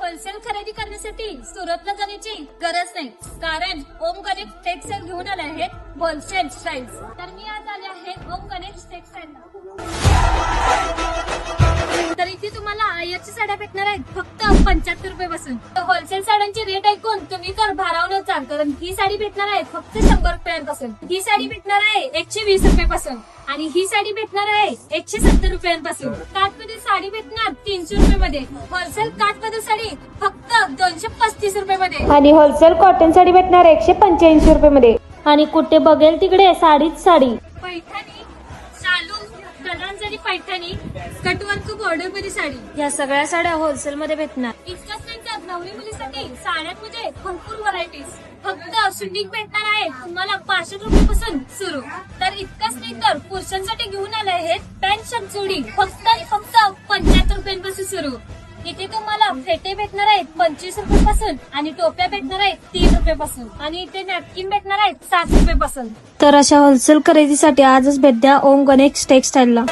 Wholesale खरेदी करण्यासाठी सुरतला जाण्याची गरज नाही, कारण ओम गणेश टेक्सटाईल घेऊन आले आहेत होलसेल स्टाईल्स. तर मी आज आले आहे ओम गणेश टेक्सटाईलला. तर इथे तुम्हाला आयरच्या साड्या भेटणार आहेत फक्त 75 रुपये पासून. होलसेल साड्यांची रेट ऐकून तुम्ही तर भारावून चाल, कारण ही साडी भेटणार आहे फक्त 100 रुपयांपासून. ही साडी भेटणार आहे 120 रुपयापासून आणि ही साडी भेटणार आहे 170 रुपयांपासून. काठपदर साडी भेटणार 300 रुपयामध्ये. होलसेल काठपदर साडी फक्त 235 रुपयामध्ये आणि होलसेल कॉटन साडी भेटणार 185 रुपयामध्ये. आणि कुठे बघेल तिकडे साडीच साडी. पैठणी, शालू, कलरांसाठी पैठणी, कटवर्क बॉर्डर मध्ये साडी, या सगळ्या साड्या होलसेल मध्ये भेटणार. इतकंच नाही तर नवरी मुलीसाठी साड्यांमध्ये भरपूर व्हरायटीज. फक्त शुटिंग भेटणार आहे तुम्हाला 65 रुपयापासून सुरू. तर इतकंच नाही तर पुरुषांसाठी घेऊन आले आहेत पॅन्ट शर्ट जोडी फक्त 75 रुपयांपासून सुरू. इथे तुम्हाला फेटे भेटणार आहेत 25 रुपयापासून आणि टोप्या भेटणार आहेत 3 रुपयापासून आणि इथे नॅपकिन भेटणार आहेत 7 रुपयापासून. तर अशा होलसेल खरेदीसाठी आजच भेट द्या ओम गणेश टेक्सटाईलला.